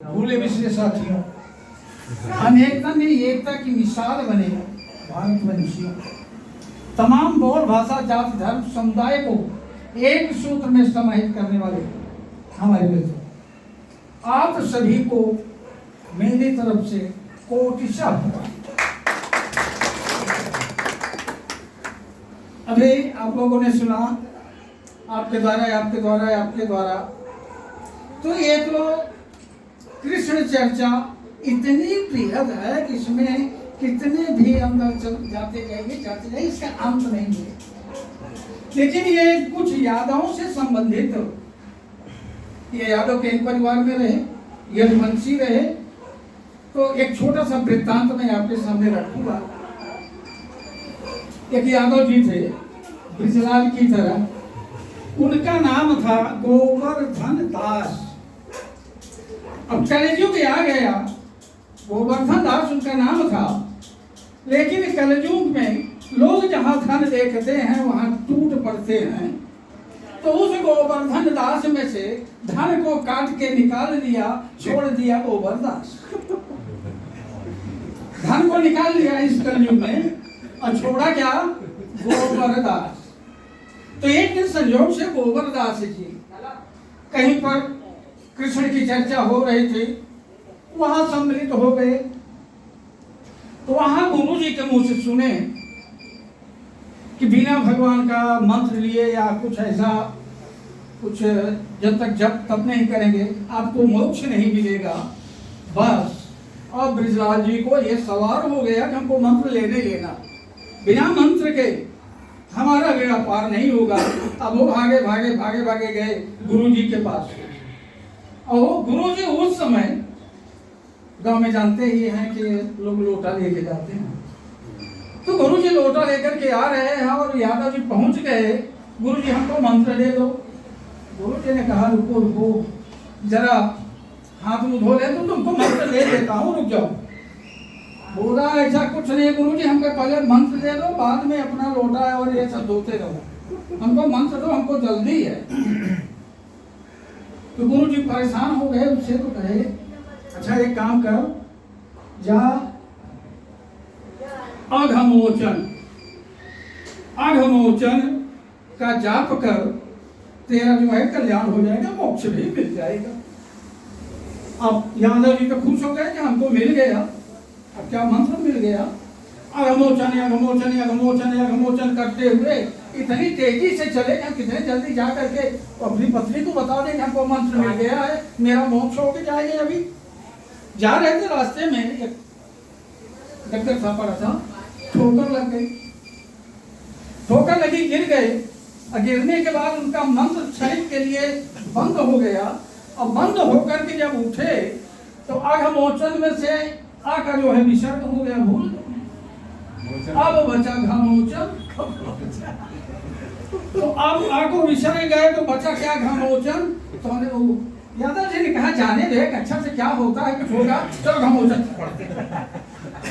भूले बिसरे साथियों, अनेकता में एकता की मिसाल बने भारतवंशियों। तमाम बोल भाषा जाति धर्म समुदाय को एक सूत्र में समाहित करने वाले हमारे मित्र, आप सभी को मेरी तरफ से कोटिशः। अभी आप लोगों ने सुना आपके द्वारा तो ये तो कृष्ण चर्चा इतनी बृहद है कि इसमें कितने भी अंदर जाते जाइए इसका अंत नहीं है। लेकिन ये कुछ यादवों से संबंधित, ये यादव के एक परिवार में रहे, यदुवंशी रहे, तो एक छोटा सा वृत्तांत मैं आपके सामने रखूंगा। एक यादव जी थे ब्रिजलाल की तरह, उनका नाम था गोवर्धन दास। अब कलयुग आ गया, गोवर्धन दास उनका नाम था, लेकिन कलयुग में लोग जहां धन देखते हैं वहां टूट पड़ते हैं। तो उस गोवर्धन दास में से धन को काट के निकाल दिया, छोड़ दिया गोवर्धन। धन को निकाल लिया इस कलयुग में और छोड़ा क्या? गोवर्धन। तो एक दिन संयोग से गोवर्धन जी कहीं पर कृष्ण की चर्चा हो रही थी, वहां सम्मिलित हो गए। तो वहां गुरु जी के मुंह से सुने कि बिना भगवान का मंत्र लिए या कुछ ऐसा कुछ जब तक जप तप नहीं करेंगे आपको मोक्ष नहीं मिलेगा। बस और ब्रिजलाल जी को ये सवार हो गया कि हमको मंत्र लेने लेना, बिना मंत्र के हमारा बेड़ा पार नहीं होगा। अब वो भागे गए गुरु जी के पास। और गुरु जी उस समय गांव में जानते ही हैं कि लोग लोटा लेके जाते हैं, तो गुरु जी लोटा लेकर के आ रहे हैं और यादव जी पहुंच गए। गुरु जी हमको मंत्र दे दो। गुरु जी ने कहा रुको जरा हाथ मुंह धो ले, तो तुमको मंत्र दे देता हूँ, रुक जाओ। बोला ऐसा कुछ नहीं गुरु जी, हमको पहले मंत्र दे दो, बाद में अपना लोटा और ये सब धोते रहो, हमको मंत्र दो, हमको जल्दी है। तो गुरु जी परेशान हो गए उससे, तो कहे अच्छा एक काम कर, जा अघमोचन का जाप कर, तेरा जो है कल्याण हो जाएगा, मोक्ष भी मिल जाएगा। अब यादव जी तो खुश हो गए कि हमको मिल गया। अब क्या मंत्र मिल गया? अघमोचन करते हुए इतनी तेजी से चले कि हम कितने जल्दी जा करके अपनी पत्नी को बता दें कि हमको मंत्र मिल गया है, मेरा मोक्ष होके जाएंगे। अभी जा रहे थे, रास्ते में एक डगर था पड़ा था, ठोकर लग गई, ठोकर लगी, गिर गए। और गिरने के बाद उनका मंत्र शरीर के लिए बंद हो गया। और बंद होकर के जब उठे तो अघमोचन में से आका जो है विसर्ग हो गया, भूल। अब बचा घमोचन। तो अब आको विसर्ग गए तो बचा क्या? घमोचन। तो यादव जी ने कहा जाने दे, अच्छा से क्या होता है, कुछ होगा, चलो घमोचन पढ़ते।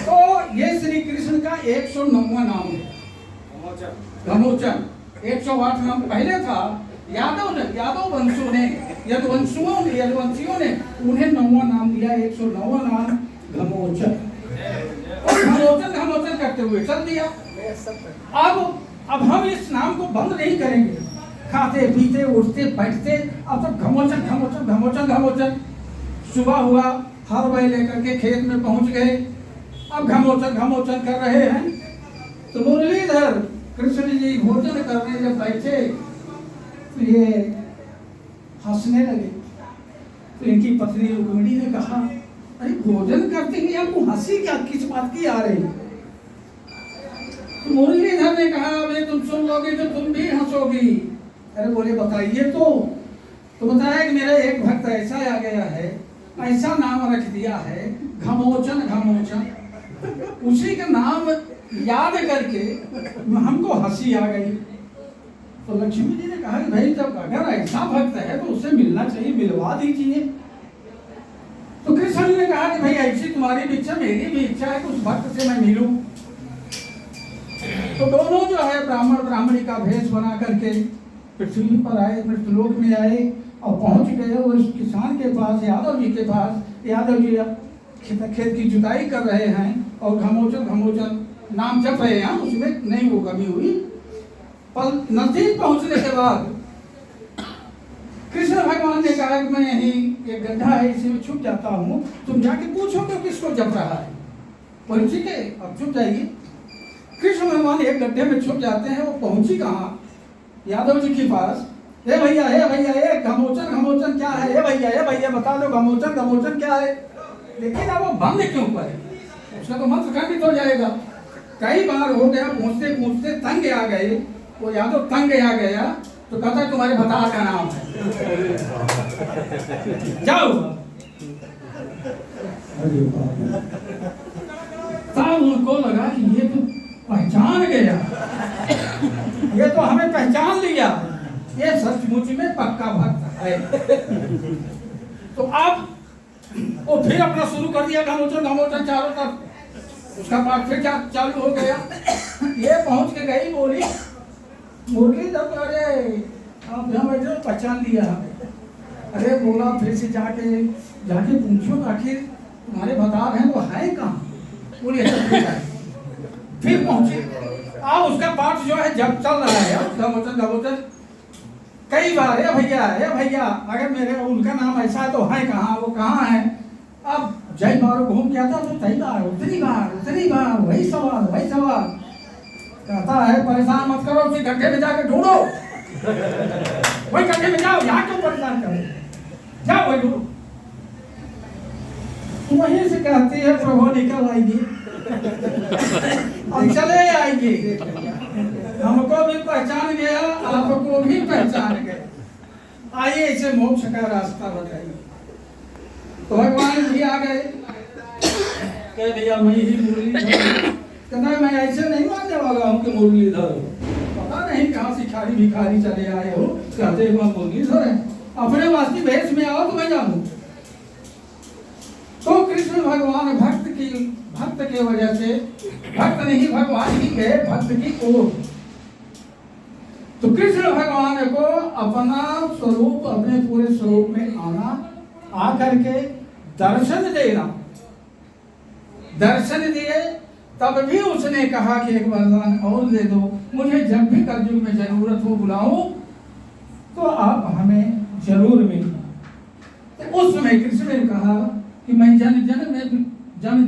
तो ये श्री कृष्ण का 109वां नाम है घमोचन। 108 नाम पहले था, यादव यदुवंशियों ने उन्हें 9वां नाम दिया, 109वां नाम घमोचन। और घमोचन करते हुए चल दिया। अब हम इस नाम को बंद नहीं करेंगे, खाते पीते उठते बैठते अब तक घमोचन। सुबह हुआ, हर बैल लेकर के खेत में पहुंच गए, अब घमोचन कर रहे हैं। तो मुरलीधर कृष्ण जी भोजन करने जब बैठे तो ये हंसने लगे। तो इनकी पत्नी रुक्मिणी ने कहा अरे भोजन करते ही आपको हंसी क्या, किस बात की आ रही? तो मुरलीधर ने कहा अबे तुम सुन लोगे तो तुम भी हंसोगी। अरे बोले बताइए। तो बताया कि मेरा एक भक्त ऐसा आ गया है, ऐसा नाम रख दिया है घमोचन। उसी का नाम याद करके हमको हंसी आ गई। तो लक्ष्मी जी ने कहा कि भाई जब अगर ऐसा भक्त है तो उससे मिलना चाहिए, मिलवा दीजिए। तो कृष्ण ने कहा कि भाई ऐसी तुम्हारी भी इच्छा, मेरी भी इच्छा है कि उस भक्त से मैं मिलूं। तो दोनों जो है ब्राह्मणी का भेष बना करके पृथ्वी पर आए, मृत्युलोक में आए और पहुंच गए उस किसान के पास, यादव जी के पास। यादव जी खेत की जुताई कर रहे हैं और घमोचन नाम जप रहे हैं, उसमें नहीं वो कमी हुई। पर नजदीक पहुंचने के बाद कृष्ण भगवान ने कहा कि मैं यही एक गड्ढा है, इसी में छुप जाता हूँ, तुम जाके पूछो कि किसको जप रहा है। बोले ठीक है, अब छुप जाइए। कृष्ण भगवान एक गड्ढे में छुप जाते हैं। वो पहुंची कहाँ? यादव जी के पास। हे भैया ये घमोचन क्या है? हे भैया बता दो घमोचन क्या है? लेकिन अब वो बंद क्यों करे? उसका तो मंत्र खंडित हो जाएगा। कई बार हो गया, पूछते तंग आ गए। वो यादव तंग आ गया तो कहता है तुम्हारे भता का नाम है, जाओ। तब उनको लगा कि ये तो पहचान गया, ये तो हमें पहचान लिया, ये सचमुच में पक्का भक्त है। तो अब वो फिर अपना शुरू कर दिया, घमोचन चारों तरफ। उसका पाठ फिर चालू हो गया। ये पहुंच के गई बोली मुरली तब, अरे आप यहाँ बैठे पहचान लिया हमें। अरे बोला फिर से जाके पूछो आखिर तुम्हारे भतार हैं वो है कहाँ? बोली फिर पहुंचे। अब उसका पाठ जो है जब चल रहा है घमोचन कई बार, हे भैया अगर मेरे उनका नाम ऐसा है तो है कहाँ, वो कहाँ है? अब जय बार घूम के आता तो कई बार उतनी बार वही सवाल। कहता है परेशान मत करो, उसी गड्ढे में जाकर ढूंढो, वही गड्ढे में जाओ, यहाँ क्यों परेशान करो, जाओ वही ढूंढो। वहीं से कहती है प्रभु निकल आएगी और चले आएगी। हमको भी पहचान गया, आपको भी पहचान गया, आइए इसे मोक्ष का रास्ता बताइए। तो भगवान भी आ गए, कह दिया मैं ही मुरली, कहना मैं ऐसे नहीं मानने वाला हूँ कि मुरलीधर हो, पता नहीं कहाँ से भिखारी चले आए हो, कहते हुआ मुरलीधर है, अपने वास्ती भेष में आओ तो मैं जानू। तो कृष्ण भगवान भक्त के वजह से, भक्त नहीं भगवान ही गए भक्त की ओर। तो कृष्ण भगवान को अपना स्वरूप, अपने पूरे स्वरूप में आना, आकर के दर्शन देना, दर्शन दिए। तब भी उसने कहा कि एक वरदान और दे दो, मुझे जब भी कलयुग में जरूरत हो बुलाओ तो आप हमें जरूर मिलना। तो उस समय कृष्ण ने कहा कि मैं जन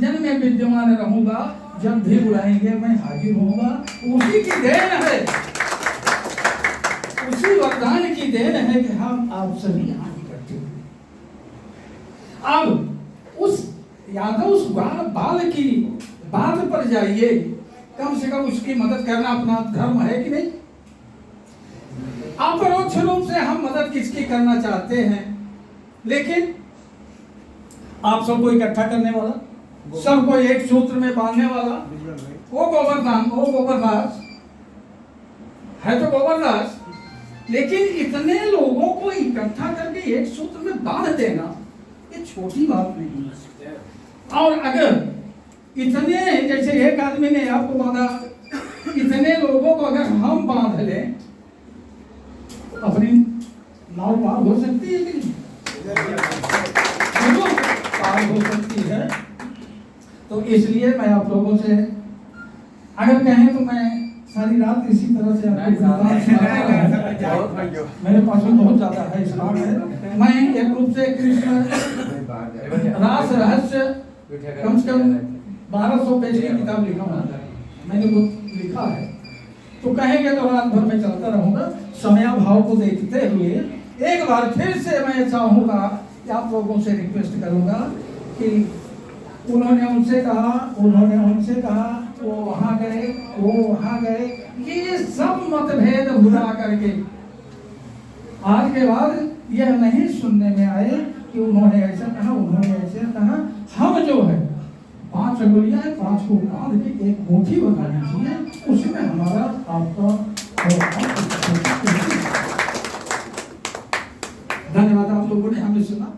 जन में विद्यमान रहूंगा, जब भी बुलाएंगे मैं हाजिर होऊंगा। उसी की देन है, उसी वरदान की देन है कि हम आप सभी यहाँ इकट्ठे हुए। अब उस यादव उस बाल की बात पर जाइए, कम से कम उसकी मदद करना अपना धर्म है कि नहीं? अपरोक्ष रूप से हम मदद किसकी करना चाहते हैं, लेकिन आप सबको इकट्ठा करने वाला, सबको एक सूत्र में बांधने वाला वो गोबरदास है। तो गोबरदास, लेकिन इतने लोगों को इकट्ठा करके एक सूत्र में बांध देना ये छोटी बात नहीं है। और अगर इतने, जैसे एक आदमी ने आपको बांधा, इतने लोगों को अगर हम बांध लें, अपनी नाव पार हो सकती है कि नहीं? पार हो सकती है। तो इसलिए मैं आप लोगों से अगर कहें तो मैं सारी रात इसी तरह से मेरे पास में बहुत ज्यादा है स्टॉक है। मैं एक रूप से कृष्ण रास रहस्य कम से कम 1200 पेज की किताब लिखा हूँ, मैंने वो लिखा है। तो कहेंगे तो रात भर में चलता रहूंगा। समयाभाव को देखते हुए एक बार फिर से मैं चाहूंगा कि आप लोगों से रिक्वेस्ट करूंगा कि उन्होंने उनसे कहा, वो वहां गए, ये सब मतभेद भुला करके आज के बाद यह नहीं सुनने में आए कि उन्होंने ऐसा कहा। हम जो है 5 अंगुलियां, 5 को बांध के एक मुट्ठी बना लीजिए, उसमें हमारा आपका धन्यवाद। आप लोगों ने हमें सुना।